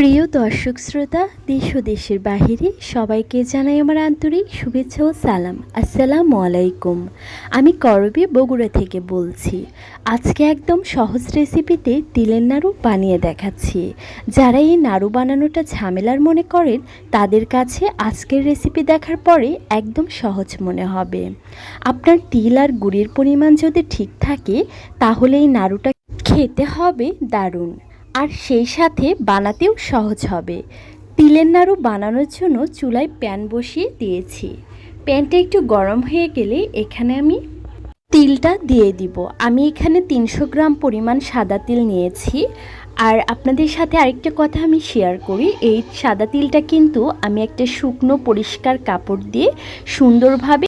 প্রিয় দর্শক শ্রোতা, দেশ ও দেশের বাহিরে সবাইকে জানাই আমার আন্তরিক শুভেচ্ছা ও সালাম। আসসালামু আলাইকুম। আমি করবী বগুড়া থেকে বলছি। আজকে একদম সহজ রেসিপিতে তিলের নাড়ু বানিয়ে দেখাচ্ছি। যারা এই নাড়ু বানানোটা ঝামেলার মনে করেন, তাদের কাছে আজকের রেসিপি দেখার পরে একদম সহজ মনে হবে। আপনার তিল আর গুড়ের পরিমাণ যদি ঠিক থাকে, তাহলে এই নাড়ুটা খেতে হবে দারুণ, আর সেই সাথে বানাতেও সহজ হবে। তিলের নাড়ু বানানোর জন্য চুলায় প্যান বসিয়ে দিয়েছি। প্যানটা একটু গরম হয়ে গেলে এখানে আমি তিলটা দিয়ে দিব। আমি এখানে 300 গ্রাম পরিমাণ সাদা তিল নিয়েছি। আর আপনাদের সাথে আরেকটা কথা আমি শেয়ার করি, এই সাদা তিলটা কিন্তু আমি একটা শুকনো পরিষ্কার কাপড় দিয়ে সুন্দরভাবে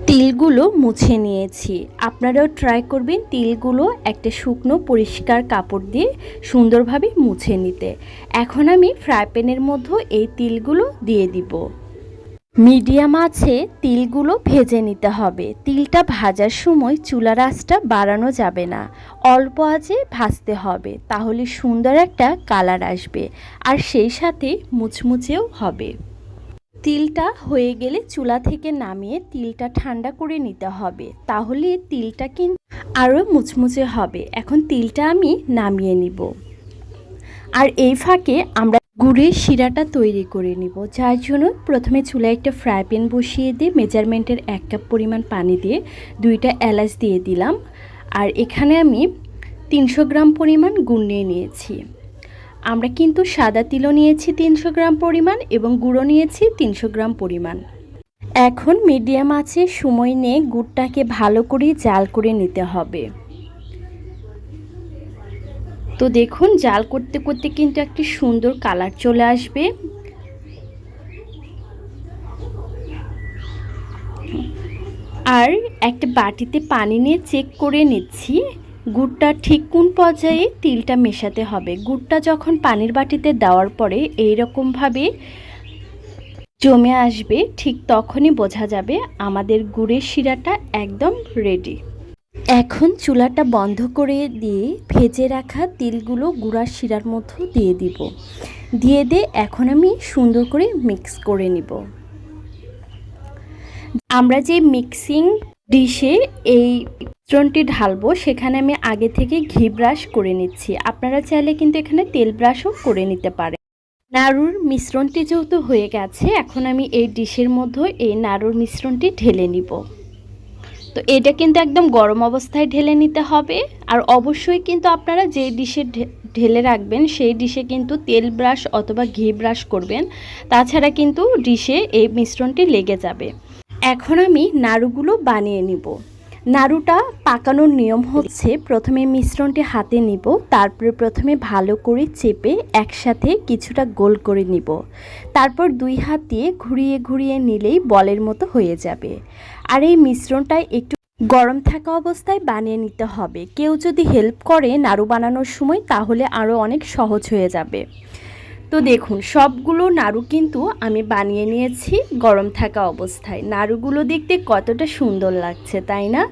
তিলগুলো মুছে নিয়েছি। আপনারাও ট্রাই করবেন তিলগুলো একটা শুকনো পরিষ্কার কাপড় দিয়ে সুন্দরভাবে মুছে নিতে। এখন আমি ফ্রাই প্যানের মধ্যে এই তিলগুলো দিয়ে দিব। মিডিয়াম আঁচে তিলগুলো ভেজে নিতে হবে। তিলটা ভাজার সময় চুলার আঁচটা বাড়ানো যাবে না, অল্প আঁচে ভাজতে হবে, তাহলে সুন্দর একটা কালার আসবে আর সেই সাথে মুচমুচেও হবে। তিলটা হয়ে গেলে চুলা থেকে নামিয়ে তিলটা ঠান্ডা করে নিতে হবে, তাহলে তিলটা কিন্তু আরও মুচমুচে হবে। এখন তিলটা আমি নামিয়ে নিব। আর এই ফাঁকে আমরা গুড়ের শিরাটা তৈরি করে নিব, যার জন্য প্রথমে চুলায় একটা ফ্রাই প্যান বসিয়ে দিয়ে মেজারমেন্টের 1 কাপ পরিমাণ পানি দিয়ে 2টা এলাচ দিয়ে দিলাম। আর এখানে আমি 300 গ্রাম পরিমাণ গুড় নিয়ে নিয়েছি। আমরা কিন্তু সাদা তিলও নিয়েছি 300 গ্রাম পরিমাণ এবং গুঁড়ো নিয়েছি 300 গ্রাম পরিমাণ। এখন মিডিয়াম আঁচে সময় নিয়ে গুড়টাকে ভালো করে জাল করে নিতে হবে। তো দেখুন, জাল করতে করতে কিন্তু একটি সুন্দর কালার চলে আসবে। আর একটা বাটিতে পানি নিয়ে চেক করে নিচ্ছি গুড়টা ঠিক কোন পর্যায়ে তিলটা মেশাতে হবে। গুড়টা যখন পানির বাটিতে দেওয়ার পরে এইরকমভাবে জমে আসবে, ঠিক তখনই বোঝা যাবে আমাদের গুড়ের শিরাটা একদম রেডি। এখন চুলাটা বন্ধ করে দিয়ে ভেজে রাখা তিলগুলো গুড়ার শিরার মধ্যে দিয়ে দিব। দিয়ে এখন আমি সুন্দর করে মিক্স করে নিব। আমরা যে মিক্সিং ডিশে এই মিশ্রণটি ঢালবো, সেখানে আমি আগে থেকে ঘি ব্রাশ করে নিচ্ছি। আপনারা চাইলে কিন্তু এখানে তেল ব্রাশও করে নিতে পারেন। নাড়ুর মিশ্রণটি যেহেতু হয়ে গেছে, এখন আমি এই ডিশের মধ্যে এই নাড়ুর মিশ্রণটি ঢেলে নিব। তো এটা কিন্তু একদম গরম অবস্থায় ঢেলে নিতে হবে। আর অবশ্যই কিন্তু আপনারা যে ডিশে ঢেলে রাখবেন সেই ডিশে কিন্তু তেল ব্রাশ অথবা ঘি ব্রাশ করবেন, তাছাড়া কিন্তু ডিশে এই মিশ্রণটি লেগে যাবে। এখন আমি নাড়ুগুলো বানিয়ে নিব। নাড়ুটা পাকানোর নিয়ম হচ্ছে, প্রথমে মিশ্রণটি হাতে নিব, তারপরে প্রথমে ভালো করে চেপে একসাথে কিছুটা গোল করে নিব। তারপর 2 হাত দিয়ে ঘুরিয়ে ঘুরিয়ে নিলেই বলের মতো হয়ে যাবে। আর এই মিশ্রণটা একটু গরম থাকা অবস্থায় বানিয়ে নিতে হবে। কেউ যদি হেল্প করে নাড়ু বানানোর সময়, তাহলে আরও অনেক সহজ হয়ে যাবে। তো দেখুন, সবগুলো নাড়ু কিন্তু আমি বানিয়ে নিয়েছি গরম থাকা অবস্থায়। নাড়ুগুলো দেখতে কতটা সুন্দর লাগছে, তাই না?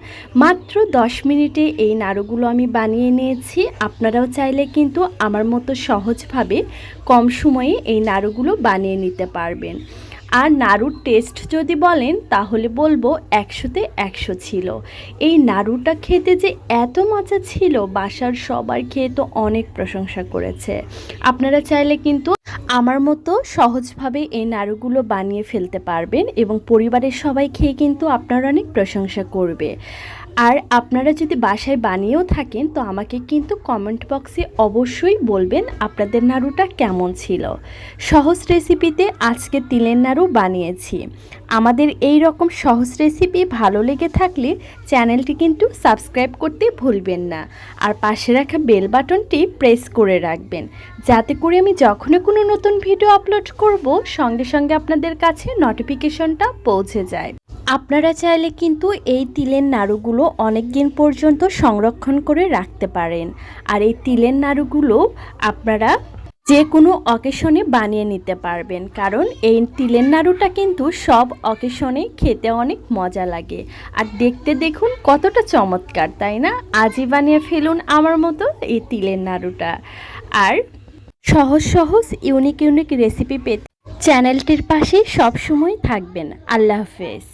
মাত্র 10 মিনিটে এই নাড়ুগুলো আমি বানিয়ে নিয়েছি। আপনারাও চাইলে কিন্তু আমার মতো সহজভাবে কম সময়ে এই নাড়ুগুলো বানিয়ে নিতে পারবেন। আর নাড়ুর টেস্ট যদি বলেন, তাহলে বলবো 100-তে 100 ছিল। এই নাড়ুটা খেতে যে এত মজা ছিল, বাসার সবার খেয়ে তো অনেক প্রশংসা করেছে। আপনারা চাইলে কিন্তু আমার মতো সহজভাবে এই নাড়ুগুলো বানিয়ে ফেলতে পারবেন এবং পরিবারের সবাই খেয়ে কিন্তু আপনারা অনেক প্রশংসা করবে। আর আপনারা যদি বাসায় বানিয়েও থাকেন, তো আমাকে কিন্তু কমেন্ট বক্সে অবশ্যই বলবেন আপনাদের নাড়ুটা কেমন ছিল। সহজ রেসিপিতে আজকে তিলের নাড়ু বানিয়েছি। আমাদের এই রকম সহজ রেসিপি ভালো লেগে থাকলে চ্যানেলটি কিন্তু সাবস্ক্রাইব করতে ভুলবেন না, আর পাশে রাখা বেল বাটনটি প্রেস করে রাখবেন, যাতে করে আমি যখনই কোনো নতুন ভিডিও আপলোড করব, সঙ্গে সঙ্গে আপনাদের কাছে নোটিফিকেশনটা পৌঁছে যায়। আপনারা চাইলে কিন্তু এই তিলের নাড়ুগুলো অনেক দিন পর্যন্ত সংরক্ষণ করে রাখতে পারেন। আর এই তিলের নাড়ুগুলো আপনারা যে কোনো অকেশনে বানিয়ে নিতে পারবেন, কারণ এই তিলের নাড়ুটা কিন্তু সব অকেশনে খেতে অনেক মজা লাগে। আর দেখতে দেখুন কতটা চমৎকার, তাই না? আজই বানিয়ে ফেলুন আমার মতো এই তিলের নাড়ুটা। আর সহজ সহজ ইউনিক ইউনিক রেসিপি পেতে চ্যানেলটির পাশে সবসময় থাকবেন। আল্লাহ হাফেজ।